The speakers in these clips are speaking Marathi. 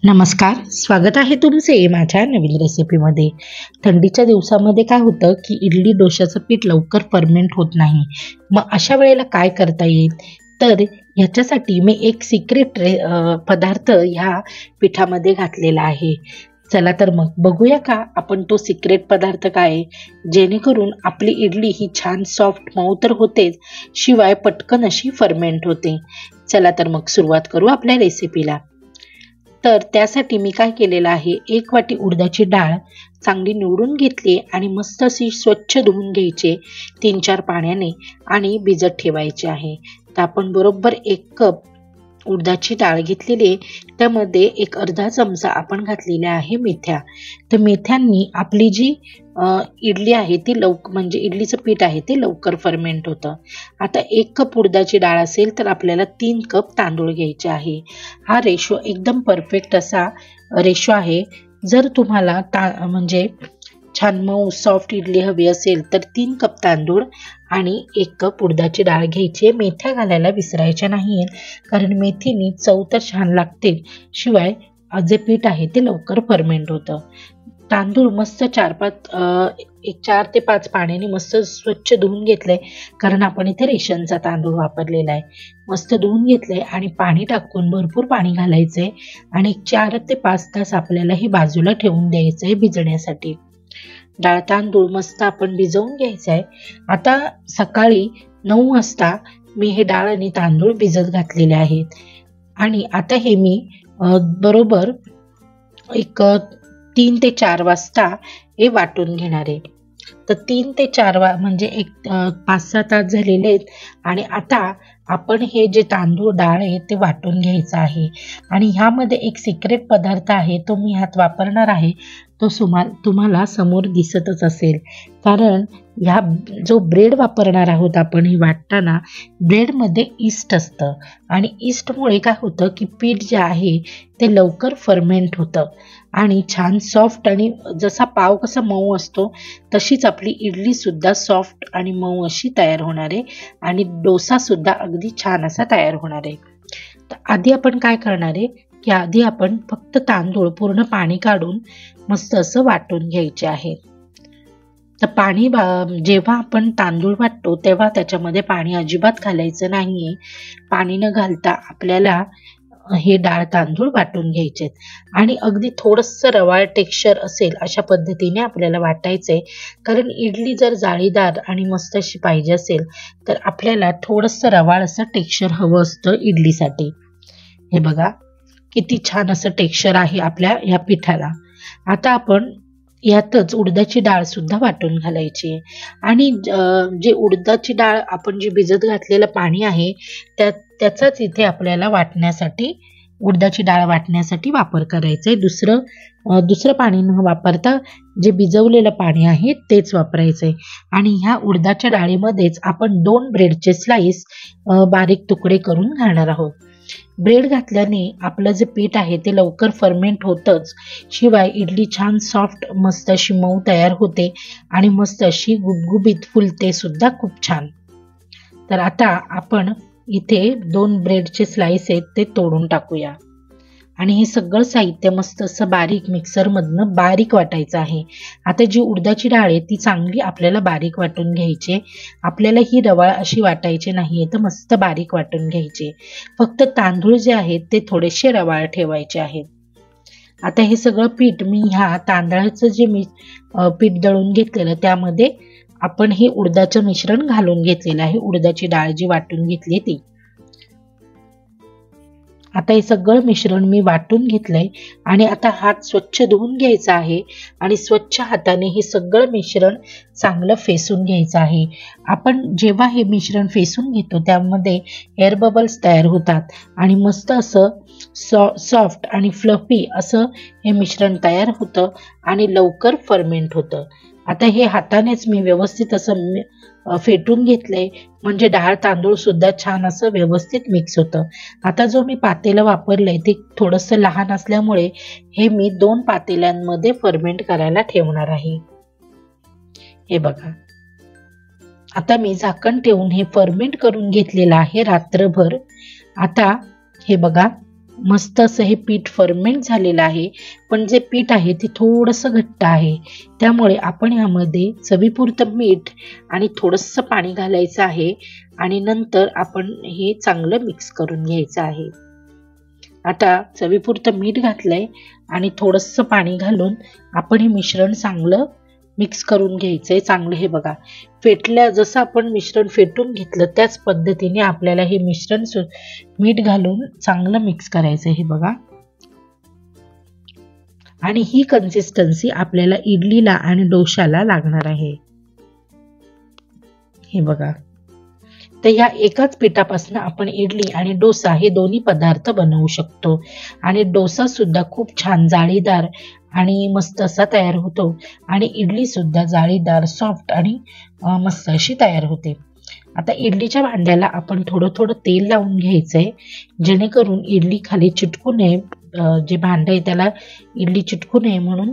नमस्कार, स्वागत आहे तुमचे माझ्या नवीन रेसिपीमध्ये। थंडीच्या दिवसामध्ये काय होतं की इडली डोशाचं पीठ लवकर फर्मेंट होत नाही। मग अशा वेळेला काय करता येईल? तर ह्याच्यासाठी मी एक सिक्रेट पदार्थ ह्या पिठामध्ये घातलेला आहे। चला तर मग बघूया का आपण तो सिक्रेट पदार्थ काय आहे, जेणेकरून आपली इडली ही छान सॉफ्ट मऊ तर होतेच, शिवाय पटकन अशी फर्मेंट होते। चला तर मग सुरुवात करू आपल्या रेसिपीला। तर त्यासाठी मी काय केलेलं आहे, एक वाटी उडदाची डाळ चांगली निवडून घेतली आणि मस्त अशी स्वच्छ धुवून घ्यायचे 3-4 पाण्याने आणि भिजत ठेवायचे आहे। तर आपण बरोबर 1 कप उडदाची डाळ घेतलेली आहे, त्यामध्ये एक अर्धा चमचा आपण घातलेल्या आहे मेथ्या। तर मेथ्यांनी आपली जी इडली आहे ती म्हणजे इडलीचं पीठ आहे ते लवकर फर्मेंट होतं। आता 1 कप उडदाची डाळ असेल तर आपल्याला 3 कप तांदूळ घ्यायचे आहे। हा रेशो एकदम परफेक्ट असा रेशो आहे। जर तुम्हाला म्हणजे छान मऊ सॉफ्ट इडली हवी असेल तर 3 कप तांदूळ आणि 1 कप उडदाची डाळ घ्यायची। मेथ्या घालायला विसरायच्या नाहीये, कारण मेथीने चव तर छान लागते, शिवाय जे पीठ आहे ते लवकर फर्मेंट होतं। तांदूळ मस्त 4 ते 5 पाण्याने मस्त स्वच्छ धुवून घेतले, कारण आपण इथे रेशनचा तांदूळ वापरलेला आहे। मस्त धुवून घेतले आणि पाणी टाकून भरपूर पाणी घालायचंय आणि 4 ते 5 तास आपल्याला हे बाजूला ठेवून द्यायचंय भिजण्यासाठी। डाळ तांदूळ मस्त आपण भिजवून घ्यायचं आहे। आता सकाळी 9 वाजता मी हे डाळ आणि तांदूळ भिजत घातलेले आहेत आणि आता हे मी बरोबर एक 3 ते 4 वाजता हे वाटून घेणार आहे। तर 3 ते 4 म्हणजे एक 5-6 तास झालेले आहेत आणि आता आपण हे जे तांदूळ डाळ आहे ते वाटून घ्यायचं आहे। आणि ह्यामध्ये एक सिक्रेट पदार्थ आहे, तो मी ह्यात वापरणार आहे, तो तुम्हाला समोर दिसतच असेल, कारण ह्या जो ब्रेड वापरणार आहोत आपण हे वाटताना, ब्रेडमध्ये ईस्ट असतं आणि ईस्टमुळे काय होतं की पीठ जे आहे ते लवकर फर्मेंट होतं आणि छान सॉफ्ट, आणि जसा पाव कसा मऊ असतो तशीच आपली इडली सुद्धा सॉफ्ट आणि मऊ अशी तयार होणार आहे आणि डोसा सुद्धा अगदी छान असा तयार होणार आहे। तर आधी आपण काय करणार आहे की आधी आपण फक्त तांदूळ पूर्ण पाणी काढून मस्त असं वाटून घ्यायचे आहे। तर पाणी जेव्हा आपण तांदूळ वाटतो तेव्हा त्याच्यामध्ये पाणी अजिबात घालायचं नाहीये। पाणी न घालता आपल्याला हे डाळ तांदूळ वाटून घ्यायचे आणि अगदी थोडंसं रवाळ टेक्स्चर असेल अशा पद्धतीने आपल्याला वाटायचंय, कारण इडली जर जाळीदार आणि मस्त अशी पाहिजे असेल तर आपल्याला थोडंसं रवाळ असं टेक्स्चर हवं असतं इडलीसाठी। हे बघा किती छान असं टेक्स्चर आहे आपल्या ह्या पिठाला। आता आपण यातच उडदाची डाळ सुद्धा वाटून घालायची आहे आणि जे उडदाची डाळ आपण जे भिजत घातलेलं पाणी आहे त्याचाच इथे आपल्याला वाटण्यासाठी, उडदाची डाळ वाटण्यासाठी वापर करायचा आहे। दुसरं पाणी न वापरता जे भिजवलेलं पाणी आहे तेच वापरायचंय। आणि ह्या उडदाच्या डाळीमध्येच आपण 2 ब्रेडचे स्लाइस बारीक तुकडे करून घालणार आहोत। ब्रेड घातल्याने आपलं जे पीठ आहे ते लवकर फर्मेंट होतच, शिवाय इडली छान सॉफ्ट मस्त अशी मऊ तयार होते आणि मस्त अशी गुबगुबीत फुलते सुद्धा खूप छान। तर आता आपण इथे 2 ब्रेडचे स्लाइस आहेत ते तोडून टाकूया आणि हे सगळं साहित्य मस्त असं बारीक मिक्सरमधनं बारीक वाटायचं आहे। आता जी उडदाची डाळ आहे ती चांगली आपल्याला बारीक वाटून घ्यायची, आपल्याला ही रवाळ अशी वाटायची नाहीये, तर मस्त बारीक वाटून घ्यायची। फक्त तांदूळ जे आहेत ते थोडेसे रवाळ ठेवायचे आहेत। आता हे सगळं पीठ मी ह्या तांदळाचं जे मी पीठ दळून घेतलेलं त्यामध्ये आपण हे उडदाचं मिश्रण घालून घेतलेलं आहे, उडदाची डाळ जी वाटून घेतली ती। आता हे सगळं मिश्रण मी वाटून घेतलंय आणि आता हात स्वच्छ धुवून घ्यायचा आहे आणि स्वच्छ हाताने हे सगळं मिश्रण चांगलं फेसून घ्यायचं आहे। आपण जेव्हा हे मिश्रण फेसून घेतो त्यामध्ये एअर बबल्स तयार होतात आणि मस्त असं सॉफ्ट आणि फ्लफी असं हे मिश्रण तयार होतं आणि लवकर फर्मेंट होतं। आता हे हातानेच मी व्यवस्थित असं फेटून घेतलंय, म्हणजे डाळ तांदूळ सुद्धा छान असं व्यवस्थित मिक्स होतं। आता जो मी पातेलं वापरलंय ते थोडंसं लहान असल्यामुळे हे मी 2 पातेल्यांमध्ये फर्मेंट करायला ठेवणार आहे। हे बघा, आता मी झाकण ठेवून हे फर्मेंट करून घेतलेलं आहे रात्रभर। आता हे बघा मस्त असं हे पीठ फर्मेंट झालेलं आहे, पण जे पीठ आहे ते थोडंसं घट्ट आहे. त्यामुळे आपण ह्यामध्ये चवीपुरतं मीठ आणि थोडंसं पाणी घालायचं आहे आणि नंतर आपण हे चांगलं मिक्स करून घ्यायचं आहे. आता चवीपुरतं मीठ घातलंय आणि थोडंसं पाणी घालून आपण हे मिश्रण चांगलं मिक्स करून घ्यायचंय. चांगलं हे बघा, जसं आपण मिश्रण फेटून घेतलं त्याच पद्धतीने आपल्याला हे मिश्रण मीठ घालून चांगलं मिक्स करायचं हे बघा. आणि ही कन्सिस्टन्सी आपल्याला इडलीला आणि डोशाला लागणार आहे. हे बघा, तर या एकाच पिठापासून आपण इडली आणि डोसा हे दोन्ही पदार्थ बनवू शकतो. आणि डोसा सुद्धा खूप छान जाळीदार आणि मस्त असा तयार होतो आणि इडली सुद्धा जाळीदार, सॉफ्ट आणि मस्त अशी तयार होते. आता इडलीच्या भांड्याला आपण थोडं थोडं तेल लावून घ्यायचंय, जेणेकरून इडली खाली चिटकू नये. जे भांडं आहे त्याला इडली चिटकू नये म्हणून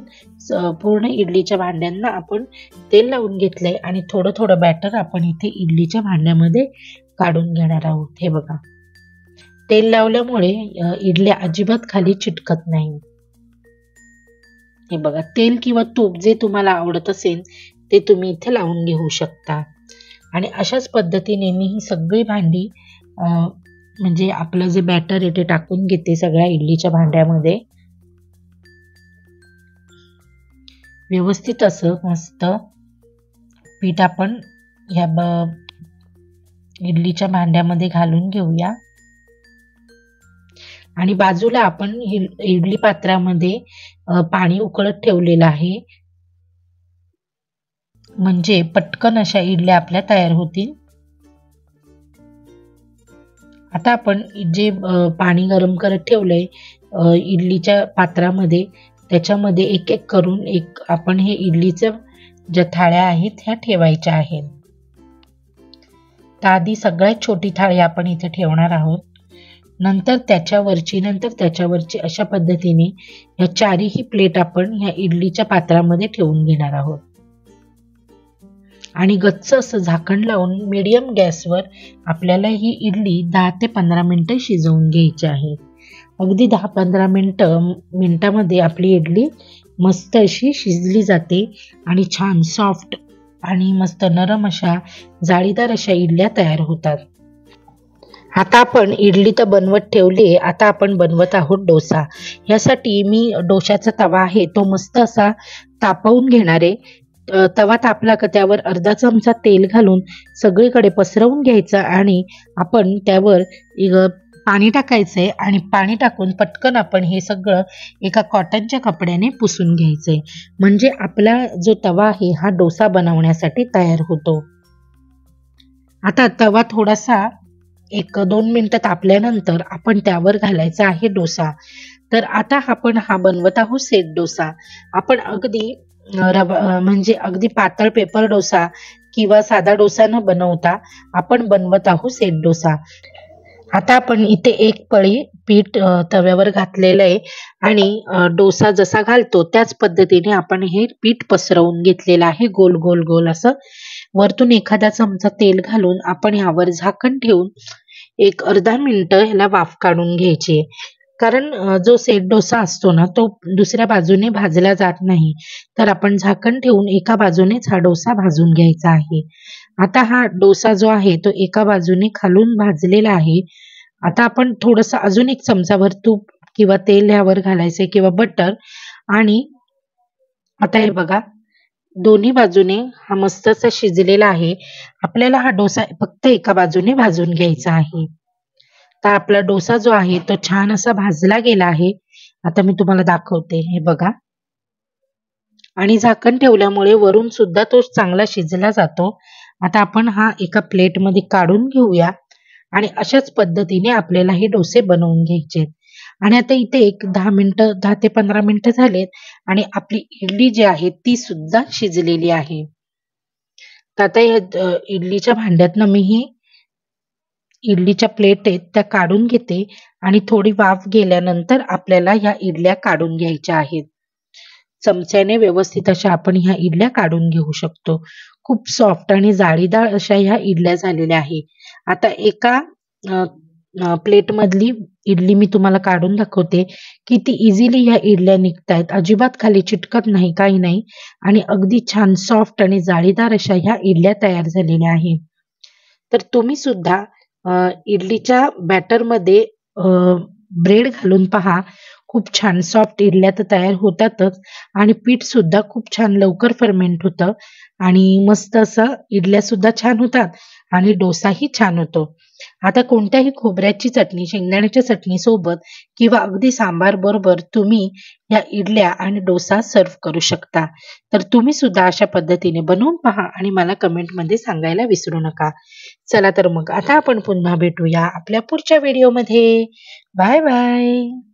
पूर्ण इडलीच्या भांड्यांना आपण तेल लावून घेतलंय आणि थोडं थोडं बॅटर आपण इथे इडलीच्या भांड्यामध्ये काढून घेणार आहोत. हे बघा, तेल लावल्यामुळे इडल्या अजिबात खाली चिटकत नाही. हे बघा, तेल किंवा तूप जे तुम्हाला आवडत असेल ते तुम्ही इथे लावून घेऊ शकता. आणि अशाच पद्धतीने मी ही सगळी भांडी म्हणजे आपलं जे बॅटर आहे ते टाकून घेते सगळ्या इडलीच्या भांड्यामध्ये. व्यवस्थित असं मस्त पीठ आपण ह्या इडलीच्या भांड्यामध्ये घालून घेऊया. आणि बाजूला आपण इडली पात्रामध्ये पाणी उकळत ठेवलेलं आहे, म्हणजे पटकन अशा इडल्या आपल्या तयार होतील. आता आपण जे पाणी गरम करत ठेवलंय इडलीच्या पात्रामध्ये, त्याच्यामध्ये एक एक करून आपण हे इडलीच्या ज्या थाळ्या आहेत ह्या ठेवायच्या आहेत. तर आधी सगळ्यात छोटी थाळी आपण इथे ठेवणार आहोत. नंतर त्याच्यावरची अशा पद्धतीने ह्या चारही प्लेट आपण ह्या इडलीच्या पात्रामध्ये ठेवून घेणार आहोत. आणि गच्च असं झाकण लावून मीडियम गॅसवर आपल्याला ही इडली 10 ते 15 मिनिटं शिजवून घ्यायची आहे. अगदी 10-15 मिनिटामध्ये आपली इडली मस्त अशी शिजली जाते आणि छान सॉफ्ट आणि मस्त नरम अशा जाळीदार अशा इडल्या तयार होतात. आता आपण इडली तर बनवत ठेवली आहे, आता आपण बनवत आहोत डोसा. यासाठी मी डोशाचा तवा आहे तो मस्त असा तापवून घेणार आहे. तवा तापला का त्यावर अर्धा चमचा तेल घालून सगळीकडे पसरवून घ्यायचं आणि आपण त्यावर पाणी टाकायचंय आणि पाणी टाकून पटकन आपण हे सगळं एका कॉटनच्या कपड्याने पुसून घ्यायचंय, म्हणजे आपला जो तवा आहे हा डोसा बनवण्यासाठी तयार होतो. आता तवा थोडासा 1-2 मिनिटं तापल्यानंतर आपण त्यावर घालायचा आहे डोसा. तर आता आपण हा बनवत आहोत सेट डोसा. आपण अगदी म्हणजे अगदी पातळ पेपर डोसा किंवा साधा डोसा न बनवता आपण बनवत आहोत सेट डोसा. आता आपण इथे एक पळी पीठ तव्यावर घातलेलं आहे आणि डोसा जसा घालतो त्याच पद्धतीने आपण हे पीठ पसरवून घेतलेलं आहे गोल गोल गोल असं. वरतून एखादा चमचा तेल घालून आपण यावर झाकण ठेवून एक अर्धा मिनिटं ह्याला वाफ काढून घ्यायची. कारण जो सेट डोसा असतो ना तो दुसऱ्या बाजूने भाजला जात नाही, तर आपण झाकण ठेवून एका बाजूनेच हा डोसा भाजून घ्यायचा आहे. आता हा डोसा जो आहे तो एका बाजूने खालून भाजलेला आहे. आता आपण थोडंसं अजून एक चमचाभर तूप किंवा तेल ह्यावर घालायचे किंवा बटर. आणि आता हे बघा, दोन्ही बाजूने हा मस्त असा शिजलेला आहे. आपल्याला हा डोसा फक्त एका बाजूने भाजून घ्यायचा आहे. तर आपला डोसा जो आहे तो छान असा भाजला गेला आहे. आता मी तुम्हाला दाखवते, हे बघा. आणि झाकण ठेवल्यामुळे वरून सुद्धा तो चांगला शिजला जातो. आता आपण हा एका प्लेटमध्ये काढून घेऊया आणि अशाच पद्धतीने आपल्याला हे डोसे बनवून घ्यायचे. आणि आता इथे एक 10 ते 15 मिनिटं झालेत आणि आपली इडली जी आहे ती सुद्धा शिजलेली आहे. तर आता या इडलीच्या भांड्यातनं मी ही इडलीच्या प्लेट आहेत त्या काढून घेते आणि थोडी वाफ गेल्यानंतर आपल्याला ह्या इडल्या काढून घ्यायच्या आहेत. चमच्याने व्यवस्थित अशा आपण ह्या इडल्या काढून घेऊ शकतो. खूप सॉफ्ट आणि जाळीदार अशा ह्या इडल्या झालेल्या आहे. आता एका प्लेटमधली इडली मी तुम्हाला काढून दाखवते. किती इझिली ह्या इडल्या निघतायत. अजिबात खाली चिटकत नाही, काही नाही आणि अगदी छान सॉफ्ट आणि जाळीदार अशा ह्या इडल्या तयार झालेल्या आहेत. तर तुम्ही सुद्धा इडलीच्या बॅटरमध्ये ब्रेड घालून पहा. खूप छान सॉफ्ट इडल्या तर तयार होतातच आणि पीठ सुद्धा खूप छान लवकर फर्मेंट होतं आणि मस्त असं इडल्या सुद्धा छान होतात आणि डोसाही छान होतो. आता कोणत्याही खोबऱ्याची चटणी, शेंगदाण्याच्या चटणी सोबत किंवा अगदी सांबार बरोबर तुम्ही या इडल्या आणि डोसा सर्व्ह करू शकता. तर तुम्ही सुद्धा अशा पद्धतीने बनवून पहा आणि मला कमेंटमध्ये सांगायला विसरू नका. चला तर मग आता आपण पुन्हा भेटूया आपल्या पुढच्या व्हिडिओमध्ये. Bye bye.